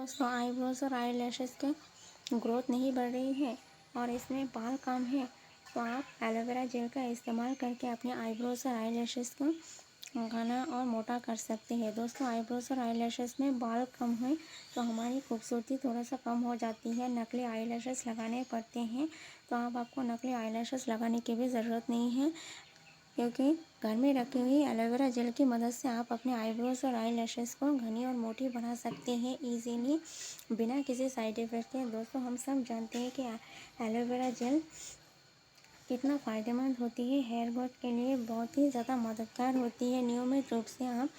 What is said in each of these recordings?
दोस्तों आईब्रोज और आई लैशेज़ की ग्रोथ नहीं बढ़ रही है और इसमें बाल कम है तो आप एलोवेरा जेल का इस्तेमाल करके अपने आईब्रोज और आई लैशेज़ को घना और मोटा कर सकते हैं। दोस्तों आईब्रोज और आई लैशेज़ में बाल कम हैं तो हमारी खूबसूरती थोड़ा सा कम हो जाती है, नकली आई लैशेज़ लगाने पड़ते हैं। तो आपको नकली आई लैशेज़ लगाने की भी ज़रूरत नहीं है, क्योंकि घर में रखी हुई एलोवेरा जेल की मदद से आप अपने आईब्रोज और आई लैशेज़ को घनी और मोटी बना सकते हैं ईजीली, बिना किसी साइड इफ़ेक्ट के। दोस्तों हम सब जानते हैं कि एलोवेरा जेल कितना फ़ायदेमंद होती है, हेयर ग्रोथ के लिए बहुत ही ज़्यादा मददगार होती है। नियमित रूप से आप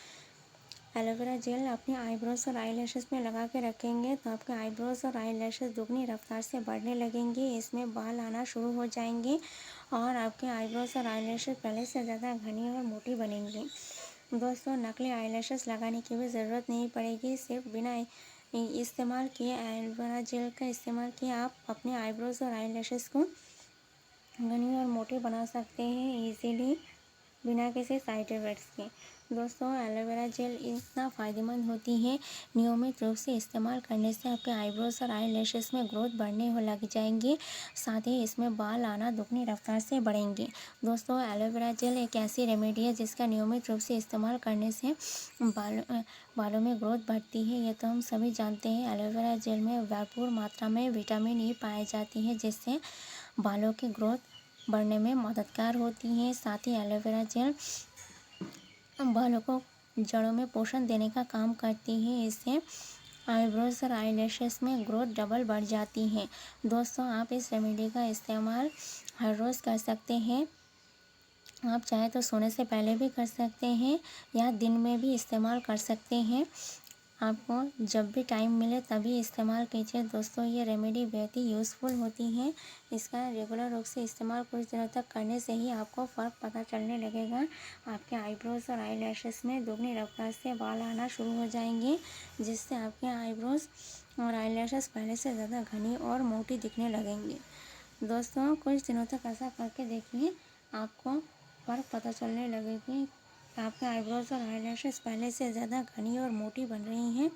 एलोवेरा जेल अपने आईब्रोज और आई लैशेज़ में लगा के रखेंगे तो आपके आईब्रोज और आई लैशेज़ दुगनी रफ्तार से बढ़ने लगेंगे, इसमें बाल आना शुरू हो जाएंगे और आपके आईब्रोज और आई लैशेज़ पहले से ज़्यादा घनी और मोटी बनेंगी। दोस्तों नकली आई लैशेज़ लगाने की भी ज़रूरत नहीं पड़ेगी, सिर्फ बिना इस्तेमाल किए एलोवेरा जेल का इस्तेमाल किए आप अपने आईब्रोज और आई लैशेज़ को घनी और मोटे बना सकते हैं ईजीली, बिना किसी साइड इफ़ेक्ट्स के। दोस्तों एलोवेरा जेल इतना फ़ायदेमंद होती है, नियमित रूप से इस्तेमाल करने से आपके आईब्रोज और आई लैशेज़ में ग्रोथ बढ़ने हो लग जाएंगी, साथ ही इसमें बाल आना दुगनी रफ्तार से बढ़ेंगे। दोस्तों एलोवेरा जेल एक ऐसी रेमेडी है जिसका नियमित रूप से इस्तेमाल करने से बालों में ग्रोथ बढ़ती है। ये तो हम सभी जानते हैं। एलोवेरा जेल में भरपूर मात्रा में विटामिन ई पाए जाती है, जिससे बालों की ग्रोथ बढ़ने में मददगार होती है। साथ ही एलोवेरा जेल बालों को जड़ों में पोषण देने का काम करती है, इससे आईब्रोज और आई लैशेज़ में ग्रोथ डबल बढ़ जाती है। दोस्तों आप इस रेमेडी का इस्तेमाल हर रोज़ कर सकते हैं, आप चाहे तो सोने से पहले भी कर सकते हैं या दिन में भी इस्तेमाल कर सकते हैं। आपको जब भी टाइम मिले तभी इस्तेमाल कीजिए। दोस्तों ये रेमेडी बहुत ही यूज़फुल होती है, इसका रेगुलर रूप से इस्तेमाल कुछ दिनों तक करने से ही आपको फ़र्क पता चलने लगेगा। आपके आईब्रोज और आई लैशेज़ में दुगनी रफ्तार से बाल आना शुरू हो जाएंगे, जिससे आपके आईब्रोज और आई लैशेज़ पहले से ज़्यादा घनी और मोटी दिखने लगेंगे। दोस्तों कुछ दिनों तक ऐसा करके देखिए, आपको फ़र्क पता चलने लगेगी। आपके आईब्रोज और आई लैशेज़ पहले से ज़्यादा घनी और मोटी बन रही हैं,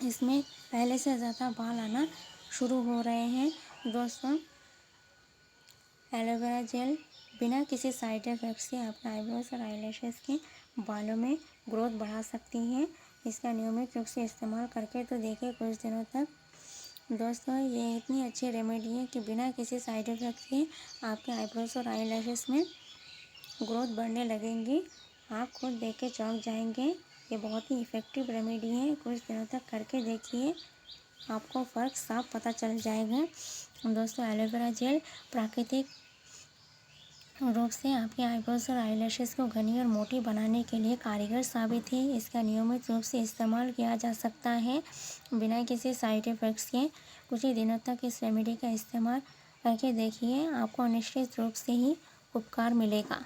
इसमें पहले से ज़्यादा बाल आना शुरू हो रहे हैं। दोस्तों एलोवेरा जेल बिना किसी साइड इफ़ेक्ट से आपके आईब्रोज और आई लैशेज़ के बालों में ग्रोथ बढ़ा सकती हैं। इसका नियमित रूप से इस्तेमाल करके तो देखिए कुछ दिनों तक। दोस्तों ये इतनी अच्छी रेमेडी है कि बिना किसी साइड इफ़ेक्ट के आपके आईब्रोज और आई लैशेज़ में ग्रोथ बढ़ने लगेंगी, आप खुद देख के चौंक जाएंगे। ये बहुत ही इफ़ेक्टिव रेमेडी है, कुछ दिनों तक करके देखिए, आपको फ़र्क साफ पता चल जाएगा। दोस्तों एलोवेरा जेल प्राकृतिक रूप से आपके आईब्रोज और आई लैशेज़ को घनी और मोटी बनाने के लिए कारगर साबित है। इसका नियमित रूप से इस्तेमाल किया जा सकता है बिना किसी साइड इफ़ेक्ट्स के। कुछ ही दिनों तक इस रेमेडी का इस्तेमाल करके देखिए, आपको निश्चित रूप से ही उपकार मिलेगा।